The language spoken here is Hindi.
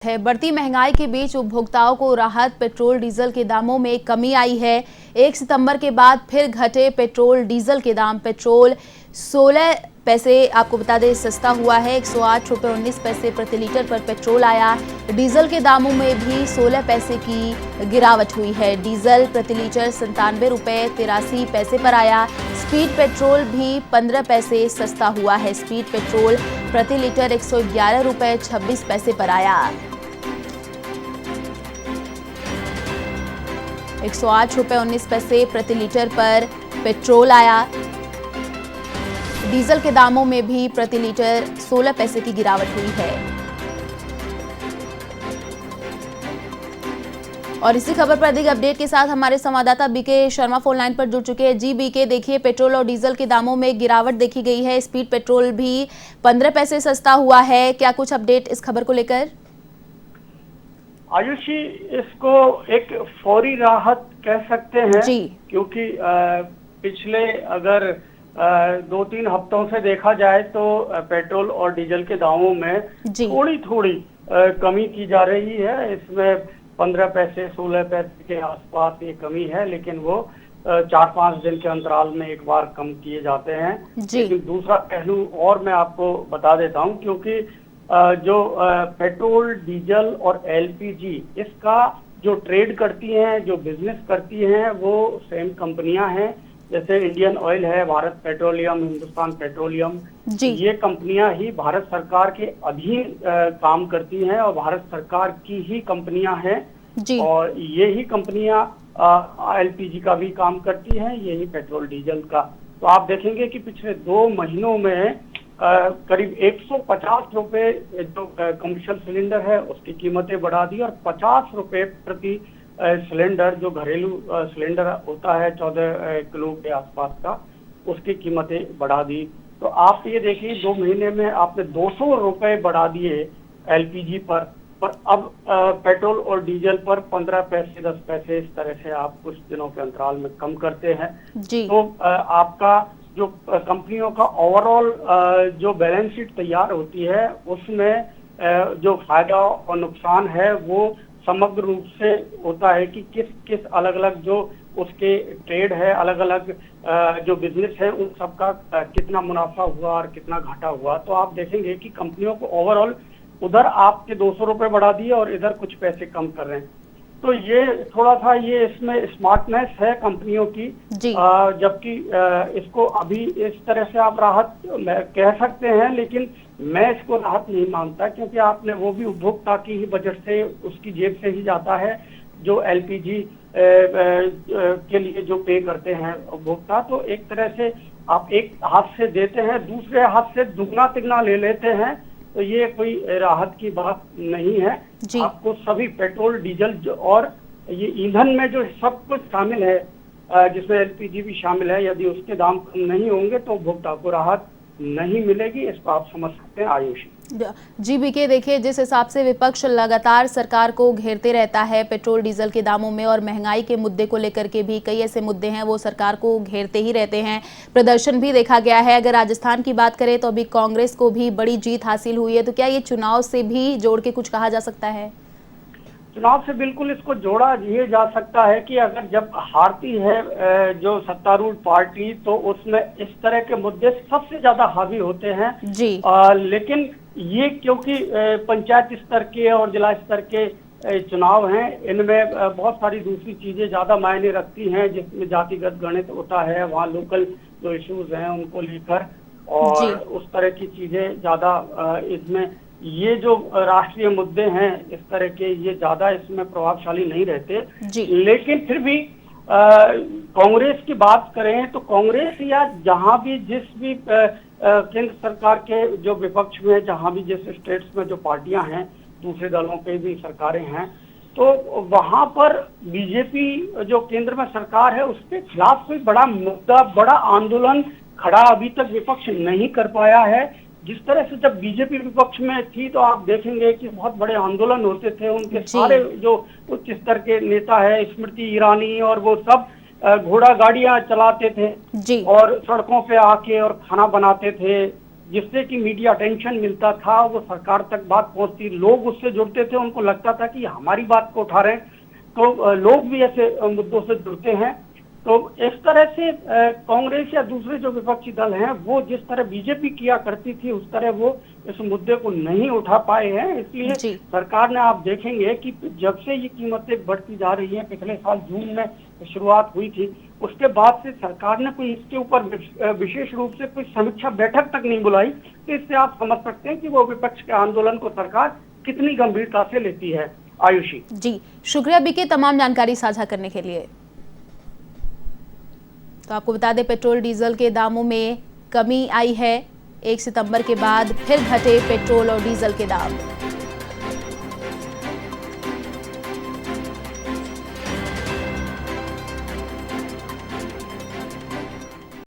है। बढ़ती महंगाई के बीच उपभोक्ताओं को राहत, पेट्रोल डीजल के दामों में कमी आई है। 1 सितंबर के बाद फिर घटे पेट्रोल डीजल के दाम। पेट्रोल 16 पैसे आपको बता दें सस्ता हुआ है। 108 रुपये 19 पैसे प्रति लीटर पर पेट्रोल आया। डीजल के दामों में भी 16 पैसे की गिरावट हुई है। डीजल प्रति लीटर 97 रुपये 83 पैसे पर आया। स्पीड पेट्रोल भी 15 पैसे सस्ता हुआ है। स्पीड पेट्रोल प्रति लीटर 111 रुपये 26 पैसे पर आया। 108 रुपये 19 पैसे प्रति लीटर पर पेट्रोल आया। डीजल के दामों में भी प्रति लीटर 16 पैसे की गिरावट हुई है। और इसी खबर पर अधिक अपडेट के साथ हमारे संवाददाता बीके शर्मा फोन लाइन पर जुड़ चुके हैं। जी बीके, देखिए पेट्रोल और डीजल के दामों में गिरावट देखी गई है। स्पीड पेट्रोल भी 15 पैसे सस्ता हुआ है। क्या कुछ अपडेट इस खबर को लेकर? आयुषी, इसको एक फौरी राहत कह सकते हैं जी, क्योंकि पिछले अगर 2-3 हफ्तों से देखा जाए तो पेट्रोल और डीजल के दामों में थोड़ी थोड़ी कमी की जा रही है। इसमें 15 पैसे 16 पैसे के आसपास ये कमी है, लेकिन वो 4-5 दिन के अंतराल में एक बार कम किए जाते हैं। लेकिन दूसरा पहलू और मैं आपको बता देता हूँ, क्योंकि जो पेट्रोल डीजल और एलपीजी इसका जो ट्रेड करती हैं, जो बिजनेस करती हैं, वो सेम कंपनियां हैं। जैसे इंडियन ऑयल है, भारत पेट्रोलियम, हिंदुस्तान पेट्रोलियम, ये कंपनियां ही भारत सरकार के अधीन काम करती हैं और भारत सरकार की ही कंपनियां हैं। और ये ही कंपनियां एलपीजी का भी काम करती हैं, यही पेट्रोल डीजल का। तो आप देखेंगे कि पिछले 2 महीनों में करीब 150 रुपए जो कमर्शियल सिलेंडर है उसकी कीमतें बढ़ा दी और 50 रुपए प्रति सिलेंडर जो घरेलू सिलेंडर होता है 14 किलो के आसपास का, उसकी कीमतें बढ़ा दी। तो आप ये देखिए 2 महीने में आपने 200 रुपए बढ़ा दिए एलपीजी पर अब पेट्रोल और डीजल पर 15 पैसे 10 पैसे इस तरह से आप कुछ दिनों के अंतराल में कम करते हैं। तो आपका जो कंपनियों का ओवरऑल जो बैलेंस शीट तैयार होती है उसमें जो फायदा और नुकसान है वो समग्र रूप से होता है कि किस किस अलग अलग जो उसके ट्रेड है, अलग अलग जो बिजनेस है, उन सबका कितना मुनाफा हुआ और कितना घाटा हुआ। तो आप देखेंगे कि कंपनियों को ओवरऑल उधर आपके 200 रुपए बढ़ा दिए और इधर कुछ पैसे कम कर रहे हैं। तो ये थोड़ा सा ये इसमें स्मार्टनेस है कंपनियों की, जबकि इसको अभी इस तरह से आप राहत कह सकते हैं, लेकिन मैं इसको राहत नहीं मानता, क्योंकि आपने वो भी उपभोक्ता की ही बजट से, उसकी जेब से ही जाता है जो एलपीजी के लिए जो पे करते हैं उपभोक्ता। तो एक तरह से आप एक हाथ से देते हैं, दूसरे हाथ से दुगना तिगना ले लेते हैं। तो ये कोई राहत की बात नहीं है। आपको सभी पेट्रोल डीजल और ये ईंधन में जो सब कुछ शामिल है, जिसमें एलपीजी भी शामिल है, यदि उसके दाम कम नहीं होंगे तो उपभोक्ता को राहत नहीं मिलेगी। इसको आप समझ सकते हैं आयुषी। जी बीके, देखिए जिस हिसाब से विपक्ष लगातार सरकार को घेरते रहता है पेट्रोल डीजल के दामों में और महंगाई के मुद्दे को लेकर के भी कई ऐसे मुद्दे हैं वो सरकार को घेरते ही रहते हैं। प्रदर्शन भी देखा गया है। अगर राजस्थान की बात करें तो अभी कांग्रेस को भी बड़ी जीत हासिल हुई है। तो क्या ये चुनाव से भी जोड़ के कुछ कहा जा सकता है? चुनाव से बिल्कुल इसको जोड़ा ये जा सकता है कि अगर जब हारती है जो सत्तारूढ़ पार्टी, तो उसमें इस तरह के मुद्दे सबसे ज्यादा हावी होते हैं। लेकिन ये क्योंकि पंचायत स्तर के और जिला स्तर के चुनाव हैं, इनमें बहुत सारी दूसरी चीजें ज्यादा मायने रखती हैं, जिसमें जातिगत गणित होता है, वहाँ लोकल जो इश्यूज हैं उनको लेकर और उस तरह की चीजें ज्यादा इसमें, ये जो राष्ट्रीय मुद्दे हैं इस तरह के, ये ज्यादा इसमें प्रभावशाली नहीं रहते। लेकिन फिर भी कांग्रेस की बात करें तो कांग्रेस या जहां भी जिस भी केंद्र सरकार के जो विपक्ष में, जहां भी जिस स्टेट्स में जो पार्टियां हैं, दूसरे दलों के भी सरकारें हैं, तो वहां पर बीजेपी जो केंद्र में सरकार है उसके खिलाफ कोई बड़ा मुद्दा, बड़ा आंदोलन खड़ा अभी तक विपक्ष नहीं कर पाया है। जिस तरह से जब बीजेपी विपक्ष में थी तो आप देखेंगे कि बहुत बड़े आंदोलन होते थे, उनके सारे जो उच्च स्तर के नेता है, स्मृति ईरानी और वो सब घोड़ा गाड़ियां चलाते थे और सड़कों पे आके और खाना बनाते थे, जिससे कि मीडिया अटेंशन मिलता था, वो सरकार तक बात पहुंचती, लोग उससे जुड़ते थे, उनको लगता था कि हमारी बात को उठा रहे हैं, तो लोग भी ऐसे मुद्दों से जुड़ते हैं। तो इस तरह से कांग्रेस या दूसरे जो विपक्षी दल हैं वो जिस तरह बीजेपी किया करती थी उस तरह वो इस मुद्दे को नहीं उठा पाए हैं। इसलिए सरकार ने, आप देखेंगे कि जब से ये कीमतें बढ़ती जा रही हैं, पिछले साल जून में शुरुआत हुई थी, उसके बाद से सरकार ने कोई इसके ऊपर विशेष रूप से कोई समीक्षा बैठक तक नहीं बुलाई। तो इससे आप समझ सकते हैं कि वो विपक्ष के आंदोलन को सरकार कितनी गंभीरता से लेती है। आयुषी जी, शुक्रिया बीके तमाम जानकारी साझा करने के लिए। तो आपको बता दें, पेट्रोल डीजल के दामों में कमी आई है। 1 सितंबर के बाद फिर घटे पेट्रोल और डीजल के दाम।